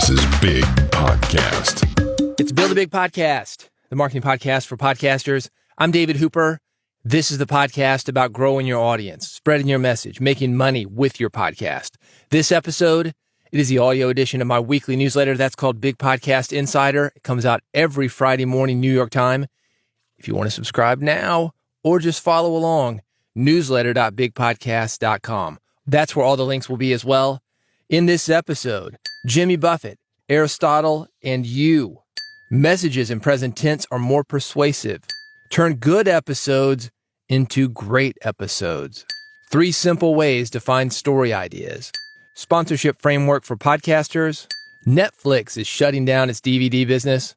This is Big Podcast. It's Build a Big Podcast, the marketing podcast for podcasters. I'm David Hooper. This is the podcast about growing your audience, spreading your message, making money with your podcast. This episode, it is the audio edition of my weekly newsletter that's called Big Podcast Insider. It comes out every Friday morning, New York time. If you want to subscribe now or just follow along, newsletter.bigpodcast.com. That's where all the links will be as well. In this episode, Jimmy Buffett, Aristotle, and you. Messages in present tense are more persuasive. Turn good episodes into great episodes. 3 simple ways to find story ideas. Sponsorship framework for podcasters. Netflix is shutting down its DVD business.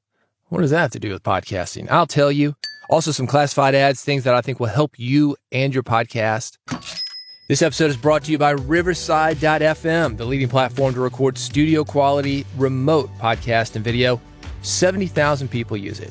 What does that have to do with podcasting? I'll tell you. Also some classified ads, things that I think will help you and your podcast. This episode is brought to you by Riverside.fm, the leading platform to record studio-quality, remote podcast and video. 70,000 people use it.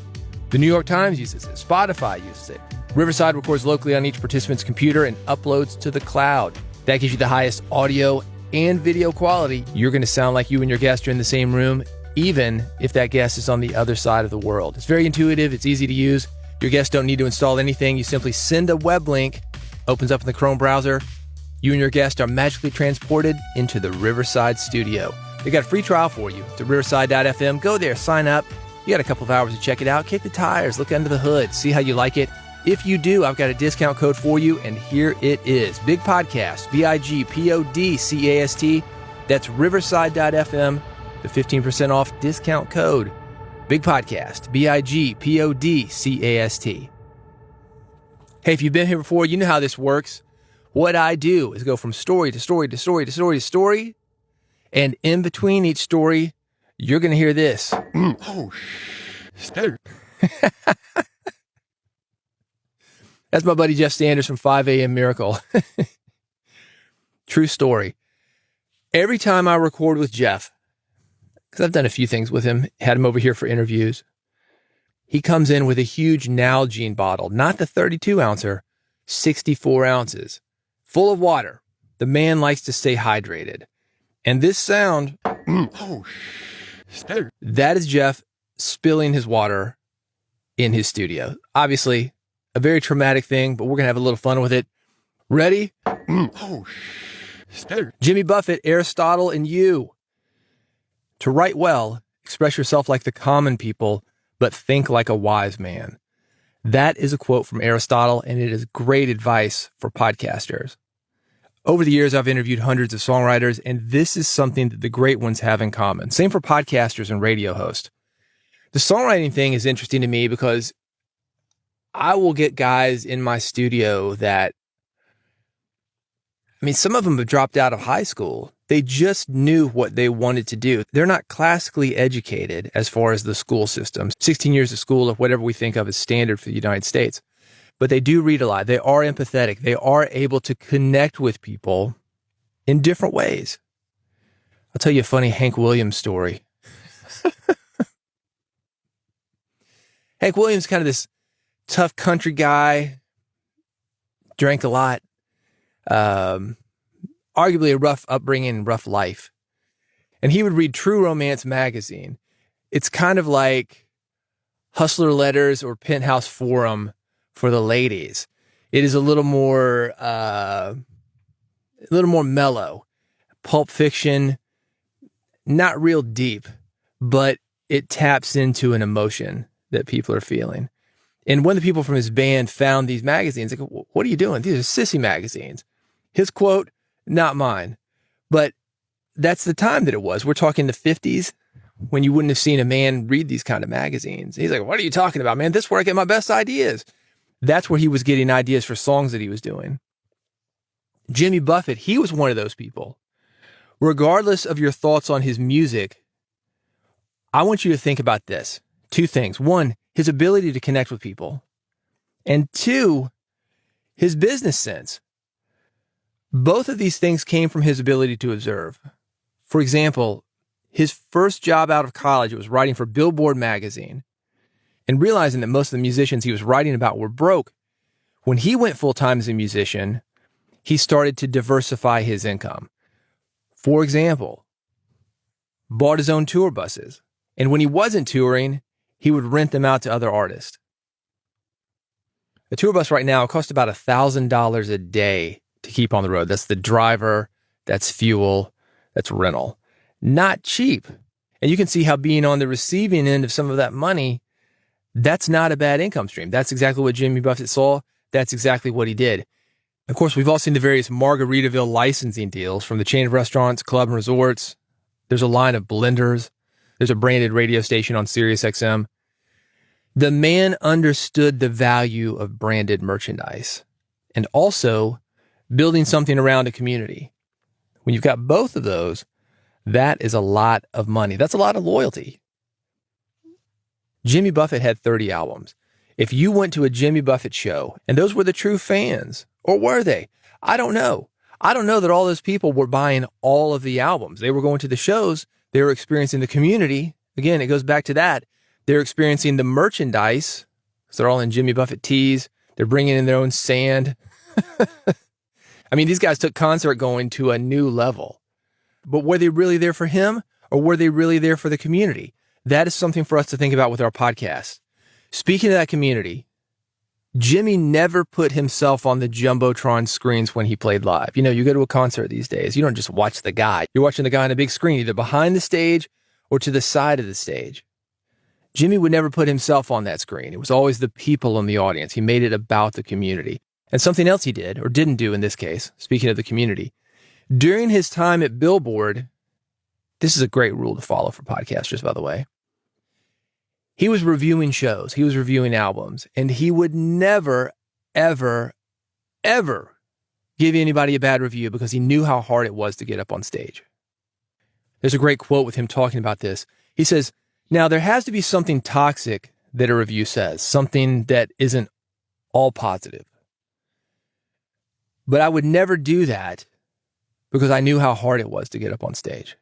The New York Times uses it. Spotify uses it. Riverside records locally on each participant's computer and uploads to the cloud. That gives you the highest audio and video quality. You're going to sound like you and your guest are in the same room, even if that guest is on the other side of the world. It's very intuitive. It's easy to use. Your guests don't need to install anything. You simply send a web link, opens up in the Chrome browser. You and your guest are magically transported into the Riverside studio. They got a free trial for you. It's at Riverside.fm. Go there, sign up. You got a couple of hours to check it out. Kick the tires, look under the hood, see how you like it. If you do, I've got a discount code for you, and here it is. Big Podcast, BIGPODCAST. That's Riverside.fm, the 15% off discount code. Big Podcast, BIGPODCAST. Hey, if you've been here before, you know how this works. What I do is go from story to story to story to story to story, and in between each story, you're going to hear this. That's my buddy Jeff Sanders from 5 a.m. Miracle. True story. Every time I record with Jeff, because I've done a few things with him, had him over here for interviews, he comes in with a huge Nalgene bottle, not the 32-ouncer, 64 ounces, full of water. The man likes to stay hydrated. And this sound, that is Jeff spilling his water in his studio. Obviously, a very traumatic thing, but we're going to have a little fun with it. Ready? Jimmy Buffett, Aristotle, and you. To write well, express yourself like the common people, but think like a wise man. That is a quote from Aristotle, and it is great advice for podcasters. Over the years, I've interviewed hundreds of songwriters, and this is something that the great ones have in common. Same for podcasters and radio hosts. The songwriting thing is interesting to me because I will get guys in my studio that, some of them have dropped out of high school. They just knew what they wanted to do. They're not classically educated as far as the school system. 16 years of school, or whatever we think of as standard for the United States. But they do read a lot. They are empathetic. They are able to connect with people in different ways. I'll tell you a funny Hank Williams story. Hank Williams, kind of this tough country guy, drank a lot, arguably a rough upbringing, rough life. And he would read True Romance magazine. It's kind of like Hustler Letters or Penthouse Forum for the ladies. It is a little more mellow. Pulp Fiction, not real deep, but it taps into an emotion that people are feeling. And one of the people from his band found these magazines. Like, what are you doing? These are sissy magazines. His quote, not mine, but that's the time that it was. We're talking the 50s when you wouldn't have seen a man read these kind of magazines. He's like, what are you talking about, man? This is where I get my best ideas. That's where he was getting ideas for songs that he was doing. Jimmy Buffett, he was one of those people. Regardless of your thoughts on his music, I want you to think about this. 2 things. 1, his ability to connect with people. And 2, his business sense. Both of these things came from his ability to observe. For example, his first job out of college was writing for Billboard magazine. And realizing that most of the musicians he was writing about were broke, when he went full-time as a musician, he started to diversify his income. For example, bought his own tour buses. And when he wasn't touring, he would rent them out to other artists. A tour bus right now costs about $1,000 a day to keep on the road. That's the driver, that's fuel, that's rental. Not cheap. And you can see how being on the receiving end of some of that money, that's not a bad income stream. That's exactly what Jimmy Buffett saw. That's exactly what he did. Of course, we've all seen the various Margaritaville licensing deals from the chain of restaurants, club and resorts. There's a line of blenders. There's a branded radio station on Sirius XM. The man understood the value of branded merchandise and also building something around a community. When you've got both of those, that is a lot of money. That's a lot of loyalty. Jimmy Buffett had 30 albums. If you went to a Jimmy Buffett show and those were the true fans, or were they? I don't know. I don't know that all those people were buying all of the albums. They were going to the shows. They were experiencing the community. Again, it goes back to that. They're experiencing the merchandise. So they're all in Jimmy Buffett tees. They're bringing in their own sand. I mean, these guys took concert going to a new level. But were they really there for him, or were they really there for the community? That is something for us to think about with our podcast. Speaking of that community, Jimmy never put himself on the Jumbotron screens when he played live. You know, you go to a concert these days, you don't just watch the guy. You're watching the guy on a big screen, either behind the stage or to the side of the stage. Jimmy would never put himself on that screen. It was always the people in the audience. He made it about the community. And something else he did, or didn't do in this case, speaking of the community, during his time at Billboard, this is a great rule to follow for podcasters, by the way. He was reviewing shows. He was reviewing albums. And he would never, ever, ever give anybody a bad review because he knew how hard it was to get up on stage. There's a great quote with him talking about this. He says, now there has to be something toxic that a review says, something that isn't all positive. But I would never do that because I knew how hard it was to get up on stage.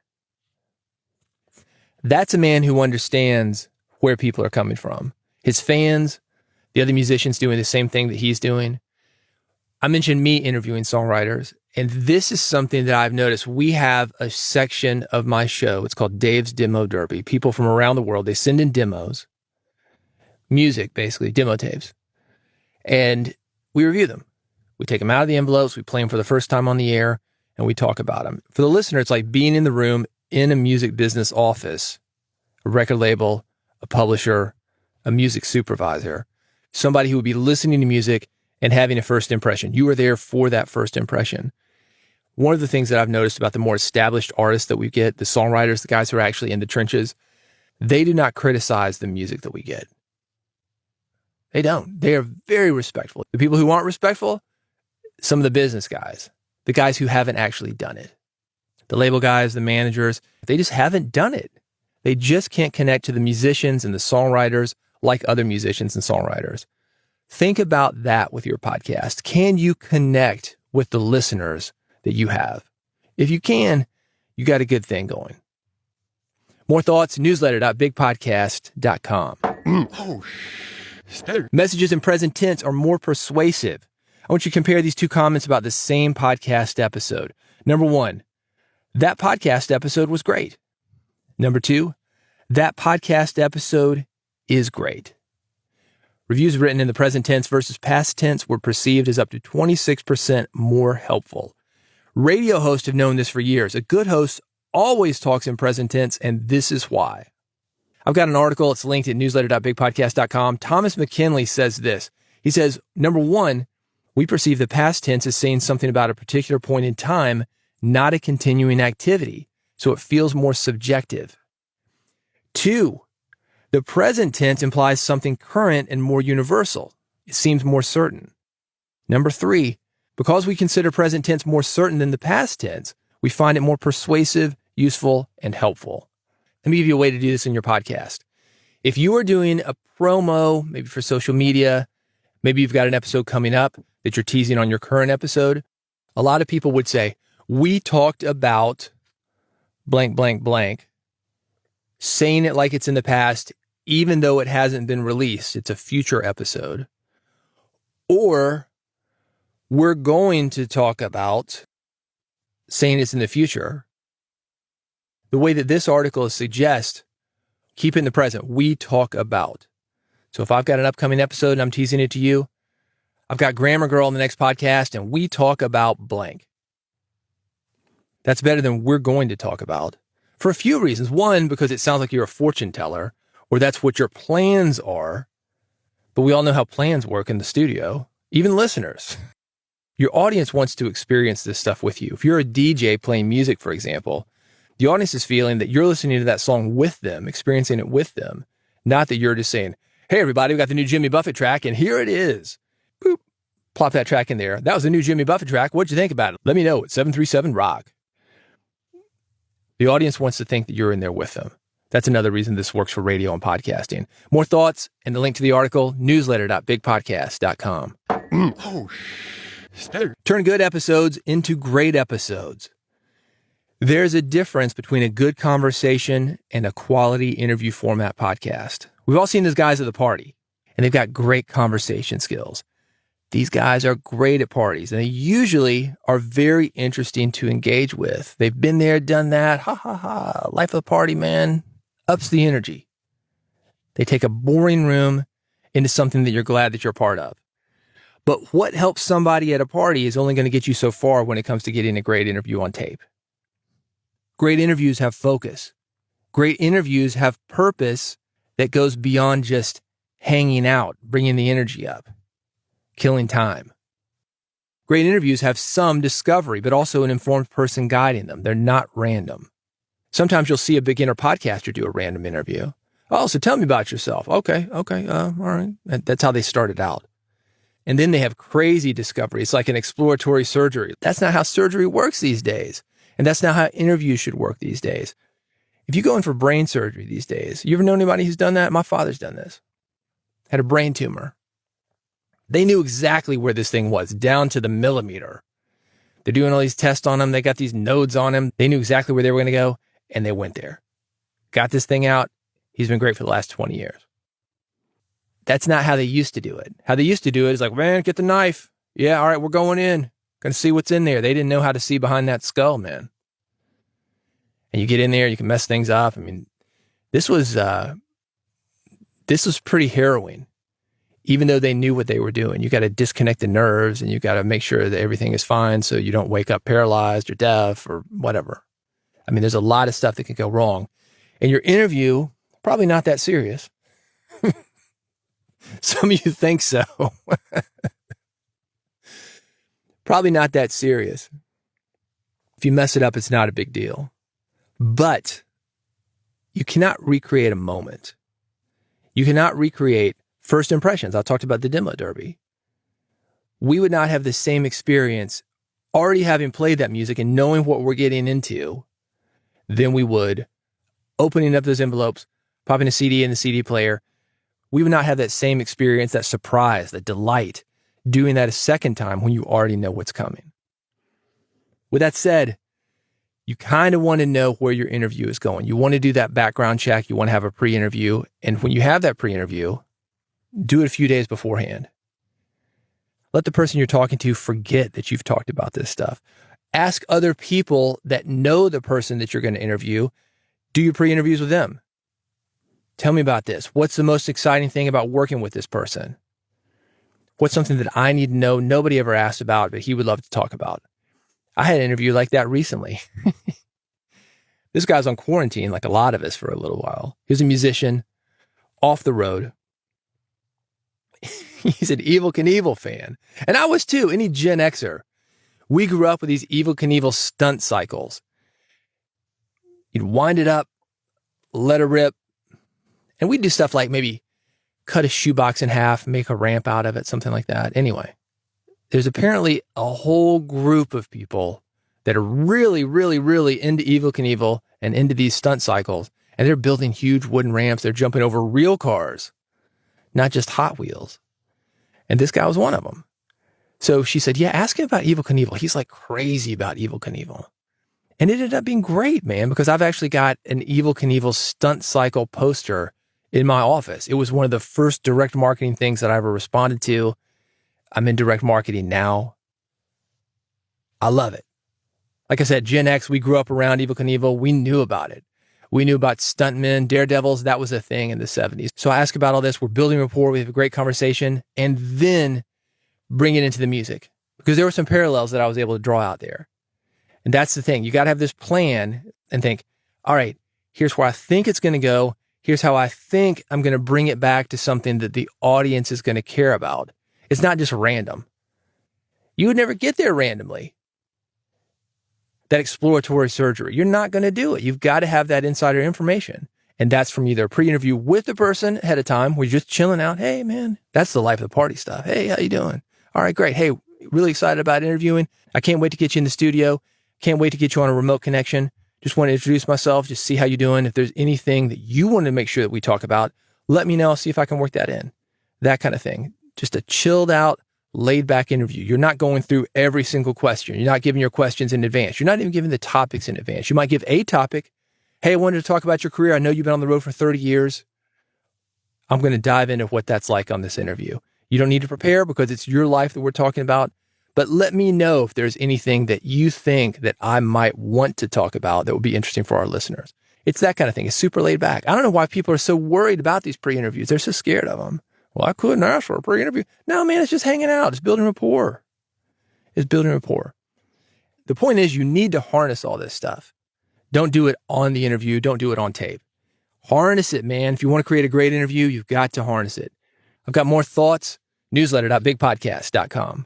That's a man who understands where people are coming from. His fans, the other musicians doing the same thing that he's doing. I mentioned me interviewing songwriters, and this is something that I've noticed. We have a section of my show. It's called Dave's Demo Derby. People from around the world, they send in demos, music, basically, demo tapes, and we review them. We take them out of the envelopes, we play them for the first time on the air, and we talk about them. For the listener, it's like being in the room in a music business office, a record label, a publisher, a music supervisor, somebody who would be listening to music and having a first impression. You were there for that first impression. One of the things that I've noticed about the more established artists that we get, the songwriters, the guys who are actually in the trenches, they do not criticize the music that we get. They don't. They are very respectful. The people who aren't respectful, some of the business guys, the guys who haven't actually done it. The label guys, the managers, they just haven't done it. They just can't connect to the musicians and the songwriters like other musicians and songwriters. Think about that with your podcast. Can you connect with the listeners that you have? If you can, you got a good thing going. More thoughts, newsletter.bigpodcast.com. Messages in present tense are more persuasive. I want you to compare these two comments about the same podcast episode. Number one, that podcast episode was great. Number two, that podcast episode is great. Reviews written in the present tense versus past tense were perceived as up to 26% more helpful. Radio hosts have known this for years. A good host always talks in present tense, and this is why. I've got an article. It's linked at newsletter.bigpodcast.com. Thomas McKinley says this. He says, number one, we perceive the past tense as saying something about a particular point in time, not a continuing activity, so it feels more subjective. Two, the present tense implies something current and more universal. It seems more certain. Number three, because we consider present tense more certain than the past tense, we find it more persuasive, useful, and helpful. Let me give you a way to do this in your podcast. If you are doing a promo, maybe for social media, maybe you've got an episode coming up that you're teasing on your current episode, a lot of people would say, we talked about blank, blank, blank, saying it like it's in the past, even though it hasn't been released. It's a future episode. Or we're going to talk about saying it's in the future, the way that this article suggests, keep it in the present. We talk about. So if I've got an upcoming episode and I'm teasing it to you, I've got Grammar Girl on the next podcast and we talk about blank. That's better than we're going to talk about for a few reasons. One, because it sounds like you're a fortune teller, or that's what your plans are. But we all know how plans work in the studio, even listeners. Your audience wants to experience this stuff with you. If you're a DJ playing music, for example, the audience is feeling that you're listening to that song with them, experiencing it with them, not that you're just saying, hey, everybody, we got the new Jimmy Buffett track, and here it is. Boop. Plop that track in there. That was the new Jimmy Buffett track. What'd you think about it? Let me know at 737-ROCK. The audience wants to think that you're in there with them. That's another reason this works for radio and podcasting. More thoughts and the link to the article, newsletter.bigpodcast.com. Turn good episodes into great episodes. There's a difference between a good conversation and a quality interview format podcast. We've all seen these guys at the party, and they've got great conversation skills. These guys are great at parties, and they usually are very interesting to engage with. They've been there, done that. Ha, ha, ha. Life of the party, man. Ups the energy. They take a boring room into something that you're glad that you're part of. But what helps somebody at a party is only going to get you so far when it comes to getting a great interview on tape. Great interviews have focus. Great interviews have purpose that goes beyond just hanging out, bringing the energy up, killing time. Great interviews have some discovery, but also an informed person guiding them. They're not random. Sometimes you'll see a beginner podcaster do a random interview. Oh, so tell me about yourself. Okay, all right. That's how they started out. And then they have crazy discovery. It's like an exploratory surgery. That's not how surgery works these days. And that's not how interviews should work these days. If you go in for brain surgery these days, you ever know anybody who's done that? My father's done this. Had a brain tumor. They knew exactly where this thing was, down to the millimeter. They're doing all these tests on him. They got these nodes on him. They knew exactly where they were going to go, and they went there. Got this thing out. He's been great for the last 20 years. That's not how they used to do it. How they used to do it is like, man, get the knife. Yeah, all right, we're going in. Going to see what's in there. They didn't know how to see behind that skull, man. And you get in there, you can mess things up. I mean, this was pretty harrowing. Even though they knew what they were doing, you got to disconnect the nerves and you got to make sure that everything is fine so you don't wake up paralyzed or deaf or whatever. I mean, there's a lot of stuff that can go wrong. And your interview, probably not that serious. Some of you think so. Probably not that serious. If you mess it up, it's not a big deal. But you cannot recreate a moment. You cannot recreate first impressions. I talked about the demo derby. We would not have the same experience already having played that music and knowing what we're getting into than we would opening up those envelopes, popping a CD in the CD player. We would not have that same experience, that surprise, that delight, doing that a second time when you already know what's coming. With that said, you kind of want to know where your interview is going. You want to do that background check. You want to have a pre-interview. And when you have that pre-interview, do it a few days beforehand. Let the person you're talking to forget that you've talked about this stuff. Ask other people that know the person that you're going to interview. Do your pre-interviews with them. Tell me about this. What's the most exciting thing about working with this person? What's something that I need to know nobody ever asked about, but he would love to talk about? I had an interview like that recently. This guy's on quarantine, like a lot of us, for a little while. He was a musician, off the road. He's an Evel Knievel fan. And I was too, any Gen Xer. We grew up with these Evel Knievel stunt cycles. You'd wind it up, let it rip, and we'd do stuff like maybe cut a shoebox in half, make a ramp out of it, something like that. Anyway, there's apparently a whole group of people that are really, really, really into Evel Knievel and into these stunt cycles, and they're building huge wooden ramps. They're jumping over real cars, not just Hot Wheels. And this guy was one of them. So she said, yeah, ask him about Evel Knievel. He's like crazy about Evel Knievel. And it ended up being great, man, because I've actually got an Evel Knievel stunt cycle poster in my office. It was one of the first direct marketing things that I ever responded to. I'm in direct marketing now. I love it. Like I said, Gen X, we grew up around Evel Knievel. We knew about it. We knew about stuntmen, daredevils. That was a thing in the 70s. So I ask about all this. We're building rapport. We have a great conversation, and then bring it into the music, because there were some parallels that I was able to draw out there. And that's the thing. You got to have this plan and think, all right, here's where I think it's going to go. Here's how I think I'm going to bring it back to something that the audience is going to care about. It's not just random. You would never get there randomly. That exploratory surgery, you're not going to do it. You've got to have that insider information. And that's from either a pre-interview with the person ahead of time, where you're just chilling out. Hey, man, that's the life of the party stuff. Hey, how you doing? All right, great. Hey, really excited about interviewing. I can't wait to get you in the studio. Can't wait to get you on a remote connection. Just want to introduce myself, just see how you're doing. If there's anything that you want to make sure that we talk about, let me know. I'll see if I can work that in. That kind of thing. Just a chilled out, laid back interview. You're not going through every single question. You're not giving your questions in advance. You're not even giving the topics in advance. You might give a topic. Hey, I wanted to talk about your career. I know you've been on the road for 30 years. I'm going to dive into what that's like on this interview. You don't need to prepare because it's your life that we're talking about. But let me know if there's anything that you think that I might want to talk about that would be interesting for our listeners. It's that kind of thing. It's super laid back. I don't know why people are so worried about these pre-interviews. They're so scared of them. Well, I couldn't ask for a pre-interview. No, man, it's just hanging out. It's building rapport. It's building rapport. The point is, you need to harness all this stuff. Don't do it on the interview. Don't do it on tape. Harness it, man. If you want to create a great interview, you've got to harness it. I've got more thoughts. Newsletter.bigpodcast.com.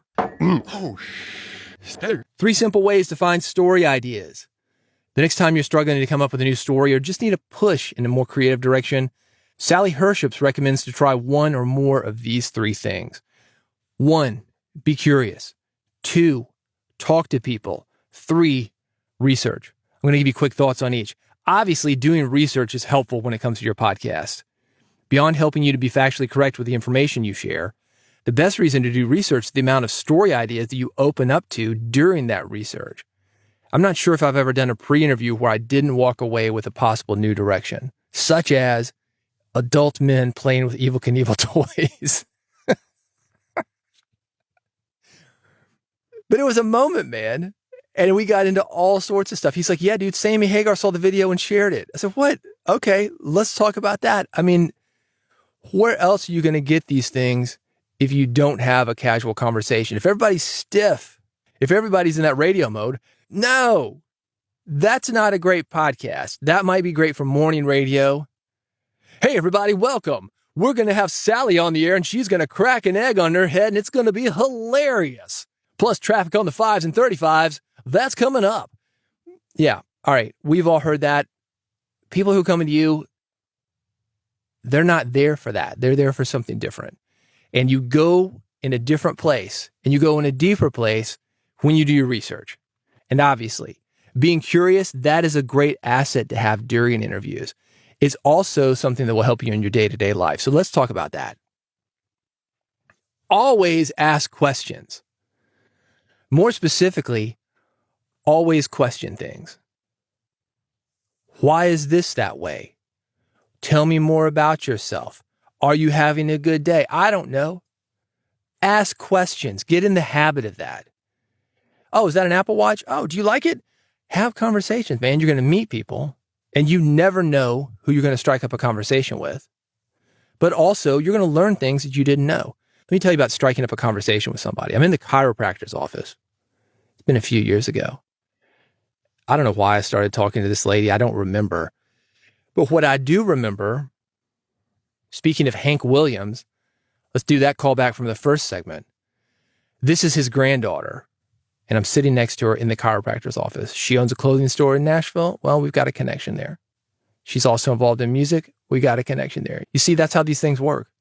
3 simple ways to find story ideas. The next time you're struggling to come up with a new story or just need a push in a more creative direction, Sally Herships recommends to try one or more of these 3 things. 1, be curious. 2, talk to people. 3, research. I'm going to give you quick thoughts on each. Obviously, doing research is helpful when it comes to your podcast. Beyond helping you to be factually correct with the information you share, the best reason to do research is the amount of story ideas that you open up to during that research. I'm not sure if I've ever done a pre-interview where I didn't walk away with a possible new direction, such as adult men playing with Evel Knievel toys. But it was a moment, man. And we got into all sorts of stuff. He's like, yeah, dude, Sammy Hagar saw the video and shared it. I said, what? Okay, let's talk about that. I mean, where else are you going to get these things if you don't have a casual conversation? If everybody's stiff, if everybody's in that radio mode, no, that's not a great podcast. That might be great for morning radio. Hey, everybody, welcome. We're going to have Sally on the air and she's going to crack an egg on her head and it's going to be hilarious. Plus traffic on the 5s and 35s. That's coming up. Yeah. All right. We've all heard that. People who come into you, they're not there for that. They're there for something different. And you go in a different place and you go in a deeper place when you do your research. And obviously, being curious, that is a great asset to have during interviews. It's also something that will help you in your day-to-day life. So let's talk about that. Always ask questions. More specifically, always question things. Why is this that way? Tell me more about yourself. Are you having a good day? I don't know. Ask questions. Get in the habit of that. Oh, is that an Apple Watch? Oh, do you like it? Have conversations, man. You're going to meet people and you never know who you're going to strike up a conversation with. But also, you're going to learn things that you didn't know. Let me tell you about striking up a conversation with somebody. I'm in the chiropractor's office. It's been a few years ago. I don't know why I started talking to this lady. I don't remember. But what I do remember, speaking of Hank Williams, let's do that callback from the first segment. This is his granddaughter, and I'm sitting next to her in the chiropractor's office. She owns a clothing store in Nashville. Well, we've got a connection there. She's also involved in music. We got a connection there. You see, that's how these things work.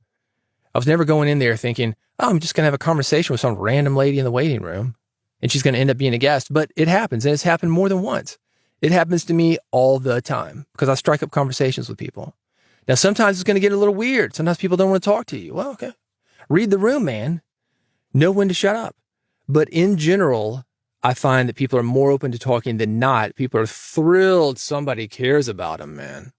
I was never going in there thinking, oh, I'm just going to have a conversation with some random lady in the waiting room, and she's going to end up being a guest. But it happens, and it's happened more than once. It happens to me all the time because I strike up conversations with people. Now, sometimes it's going to get a little weird. Sometimes people don't want to talk to you. Well, okay. Read the room, man. Know when to shut up. But in general, I find that people are more open to talking than not. People are thrilled somebody cares about them, man.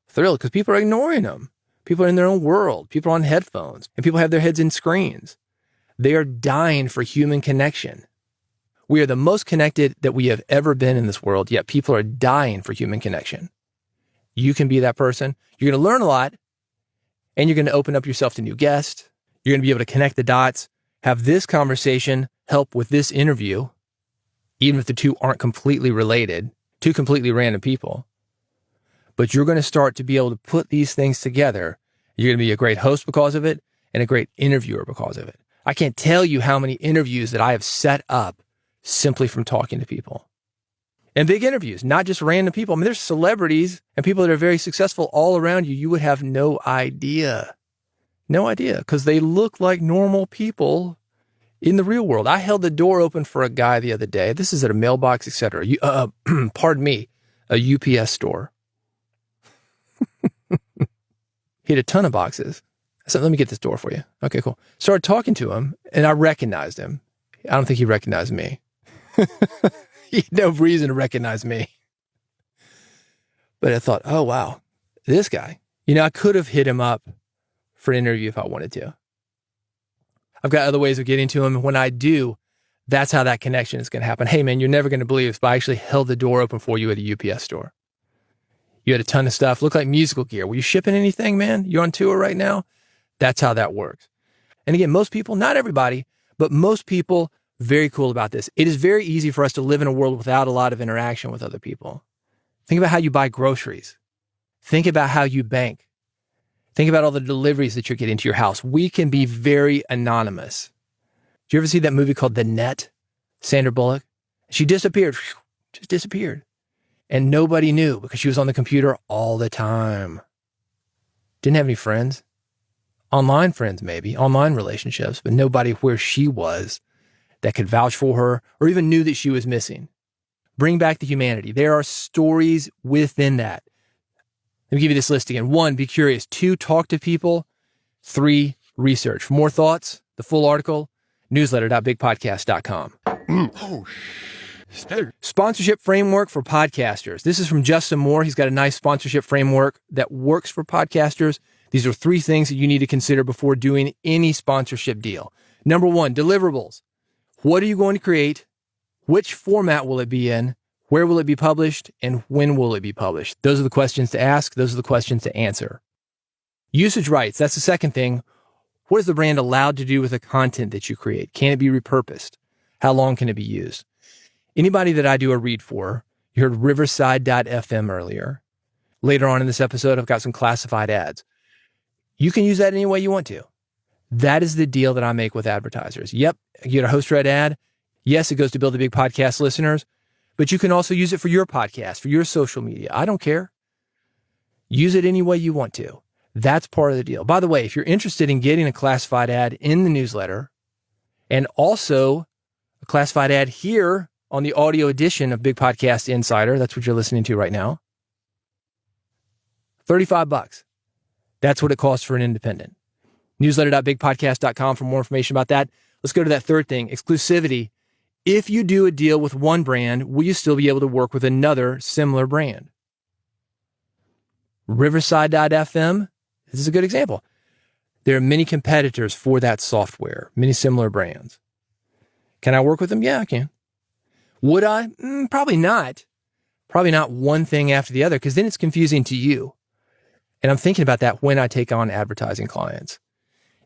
Thrilled because people are ignoring them. People are in their own world. People are on headphones and people have their heads in screens. They are dying for human connection. We are the most connected that we have ever been in this world, yet people are dying for human connection. You can be that person. You're going to learn a lot, and you're going to open up yourself to new guests. You're going to be able to connect the dots, have this conversation help with this interview, even if the two aren't completely related, two completely random people. But you're going to start to be able to put these things together. You're going to be a great host because of it and a great interviewer because of it. I can't tell you how many interviews that I have set up simply from talking to people. And big interviews, not just random people. I mean, there's celebrities and people that are very successful all around you. You would have no idea. No idea, because they look like normal people in the real world. I held the door open for a guy the other day. This is at a mailbox, etc. Pardon me, a UPS store. He had a ton of boxes. I said, let me get this door for you. Okay, cool. Started talking to him, and I recognized him. I don't think he recognized me. He had no reason to recognize me. But I thought, oh, wow, this guy. I could have hit him up for an interview if I wanted to. I've got other ways of getting to him. When I do, that's how that connection is going to happen. Hey, man, you're never going to believe this, but I actually held the door open for you at a UPS store. You had a ton of stuff. Looked like musical gear. Were you shipping anything, man? You're on tour right now? That's how that works. And again, most people, not everybody, but most people, very cool about this. It is very easy for us to live in a world without a lot of interaction with other people. Think about how you buy groceries. Think about how you bank. Think about all the deliveries that you're getting to your house. We can be very anonymous. Did you ever see that movie called The Net? Sandra Bullock? She disappeared. Just disappeared. And nobody knew because she was on the computer all the time. Didn't have any friends. Online friends, maybe. Online relationships, but nobody where she was that could vouch for her or even knew that she was missing. Bring back the humanity. There are stories within that. Let me give you this list again. 1, be curious. 2, talk to people. 3, research. For more thoughts, the full article, newsletter.bigpodcast.com. Sponsorship framework for podcasters. This is from Justin Moore. He's got a nice sponsorship framework that works for podcasters. These are 3 things that you need to consider before doing any sponsorship deal. Number 1, deliverables. What are you going to create? Which format will it be in? Where will it be published? And when will it be published? Those are the questions to ask. Those are the questions to answer. Usage rights. That's the second thing. What is the brand allowed to do with the content that you create? Can it be repurposed? How long can it be used? Anybody that I do a read for, you heard Riverside.fm earlier. Later on in this episode, I've got some classified ads. You can use that any way you want to. That is the deal that I make with advertisers. Yep, you get a host read ad. Yes, it goes to Build a Big Podcast listeners, but you can also use it for your podcast, for your social media. I don't care. Use it any way you want to. That's part of the deal. By the way, if you're interested in getting a classified ad in the newsletter and also a classified ad here on the audio edition of Big Podcast Insider, that's what you're listening to right now, $35. That's what it costs for an independent. Newsletter.bigpodcast.com for more information about that. Let's go to that third thing, exclusivity. If you do a deal with one brand, will you still be able to work with another similar brand? Riverside.fm, this is a good example. There are many competitors for that software, many similar brands. Can I work with them? Yeah, I can. Would I? Probably not. Probably not one thing after the other, because then it's confusing to you. And I'm thinking about that when I take on advertising clients.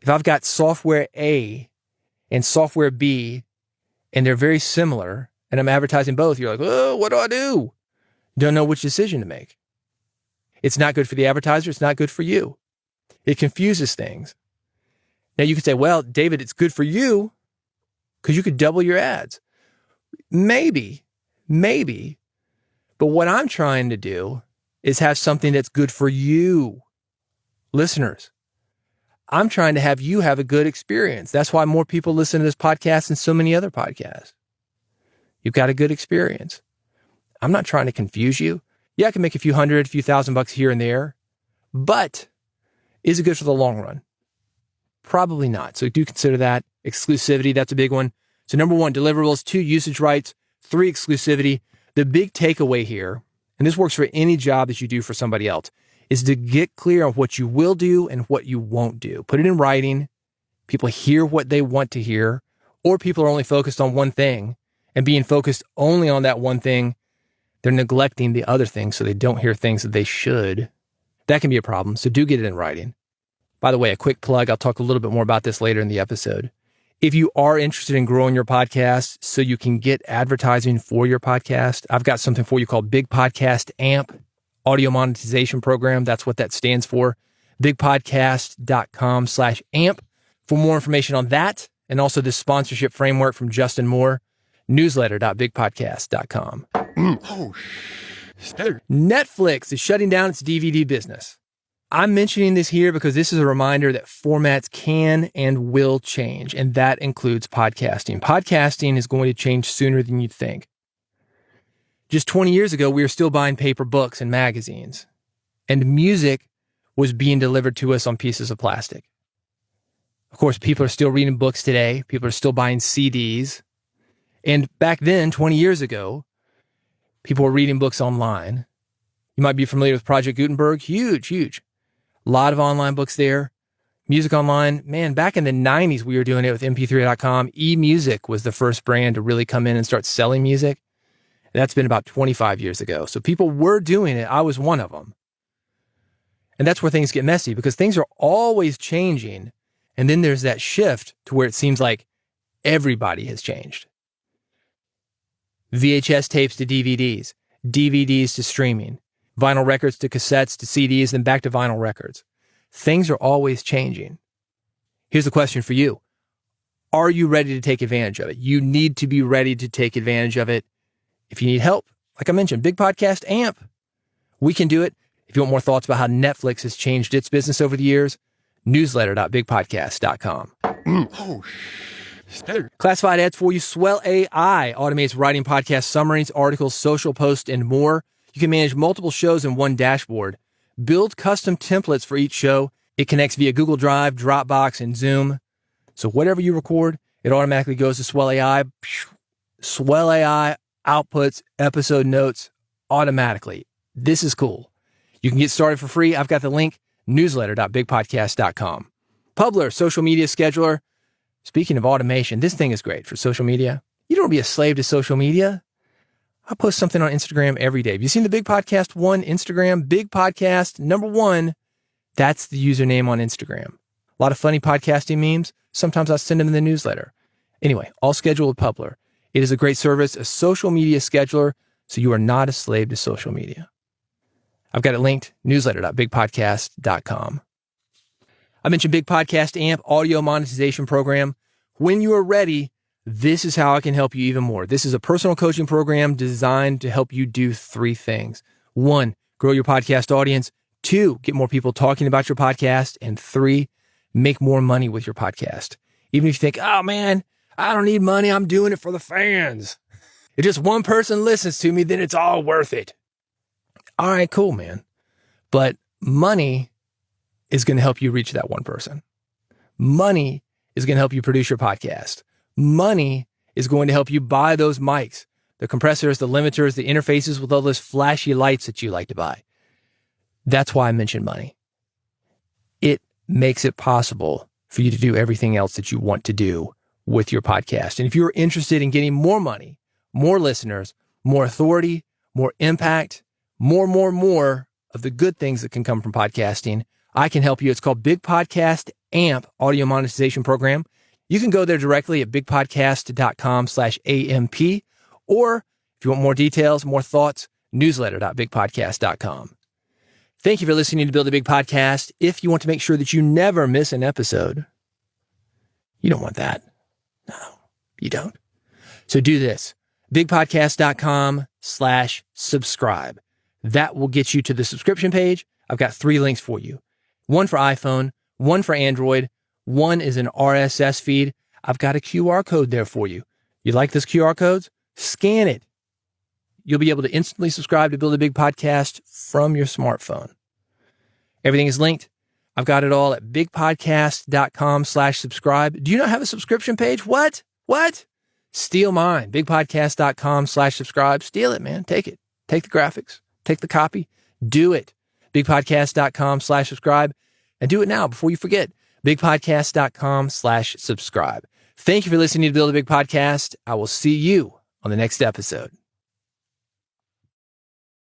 If I've got software A and software B, and they're very similar, and I'm advertising both, you're like, oh, what do I do? Don't know which decision to make. It's not good for the advertiser. It's not good for you. It confuses things. Now you could say, well, David, it's good for you because you could double your ads. Maybe. But what I'm trying to do is have something that's good for you, listeners. I'm trying to have you have a good experience. That's why more people listen to this podcast than so many other podcasts. You've got a good experience. I'm not trying to confuse you. Yeah, I can make a few hundred, a few $1,000 here and there, but is it good for the long run? Probably not. So do consider that. Exclusivity, that's a big one. So number 1, deliverables. 2, usage rights. 3, exclusivity. The big takeaway here, and this works for any job that you do for somebody else, is to get clear on what you will do and what you won't do. Put it in writing. People hear what they want to hear, or people are only focused on one thing and being focused only on that one thing, they're neglecting the other things so they don't hear things that they should. That can be a problem, so do get it in writing. By the way, a quick plug, I'll talk a little bit more about this later in the episode. If you are interested in growing your podcast so you can get advertising for your podcast, I've got something for you called Big Podcast AMP, Audio Monetization Program. That's what that stands for. bigpodcast.com/AMP. For more information on that, and also this sponsorship framework from Justin Moore, newsletter.bigpodcast.com. Netflix is shutting down its DVD business. I'm mentioning this here because this is a reminder that formats can and will change, and that includes podcasting. Podcasting is going to change sooner than you'd think. Just 20 years ago, we were still buying paper books and magazines, and music was being delivered to us on pieces of plastic. Of course, people are still reading books today. People are still buying CDs. And back then, 20 years ago, people were reading books online. You might be familiar with Project Gutenberg. Huge. A lot of online books there. Music online. Man, back in the 90s, we were doing it with mp3.com. eMusic was the first brand to really come in and start selling music. That's been about 25 years ago. So people were doing it. I was one of them. And that's where things get messy because things are always changing. And then there's that shift to where it seems like everybody has changed. VHS tapes to DVDs, DVDs to streaming, vinyl records to cassettes to CDs, then back to vinyl records. Things are always changing. Here's the question for you. Are you ready to take advantage of it? You need to be ready to take advantage of it. If you need help, like I mentioned, Big Podcast AMP, we can do it. If you want more thoughts about how Netflix has changed its business over the years, newsletter.bigpodcast.com. Classified ads for you. Swell AI automates writing podcast summaries, articles, social posts, and more. You can manage multiple shows in one dashboard. Build custom templates for each show. It connects via Google Drive, Dropbox, and Zoom. So whatever you record, it automatically goes to Swell AI. Swell AI outputs episode notes automatically. This is cool. You can get started for free. I've got the link, newsletter.bigpodcast.com. Publer, social media scheduler. Speaking of automation, this thing is great for social media. You don't want to be a slave to social media. I post something on Instagram every day. Have you seen the Big Podcast 1 Instagram? Big Podcast number 1. That's the username on Instagram. A lot of funny podcasting memes. Sometimes I send them in the newsletter. Anyway, all scheduled with Publer. It is a great service, a social media scheduler, so you are not a slave to social media. I've got it linked, newsletter.bigpodcast.com. I mentioned Big Podcast AMP audio monetization program. When you are ready, this is how I can help you even more. This is a personal coaching program designed to help you do 3 things. 1, grow your podcast audience. 2, get more people talking about your podcast. And 3, make more money with your podcast. Even if you think, oh man, I don't need money. I'm doing it for the fans. If just one person listens to me, then it's all worth it. All right, cool, man. But money is going to help you reach that one person. Money is going to help you produce your podcast. Money is going to help you buy those mics, the compressors, the limiters, the interfaces with all those flashy lights that you like to buy. That's why I mentioned money. It makes it possible for you to do everything else that you want to do with your podcast. And if you're interested in getting more money, more listeners, more authority, more impact, more of the good things that can come from podcasting, I can help you. It's called Big Podcast AMP Audio Monetization Program. You can go there directly at bigpodcast.com/AMP, or if you want more details, more thoughts, newsletter.bigpodcast.com. Thank you for listening to Build a Big Podcast. If you want to make sure that you never miss an episode, you don't want that. No, you don't. So do this, bigpodcast.com/subscribe. That will get you to the subscription page. I've got 3 links for you. 1 for iPhone, 1 for Android, 1 is an RSS feed. I've got a QR code there for you. You like those QR codes? Scan it. You'll be able to instantly subscribe to Build a Big Podcast from your smartphone. Everything is linked. I've got it all at bigpodcast.com/subscribe. Do you not have a subscription page? What? Steal mine. bigpodcast.com/subscribe. Steal it, man. Take it. Take the graphics. Take the copy. Do it. bigpodcast.com/subscribe. And do it now before you forget. bigpodcast.com/subscribe. Thank you for listening to Build a Big Podcast. I will see you on the next episode.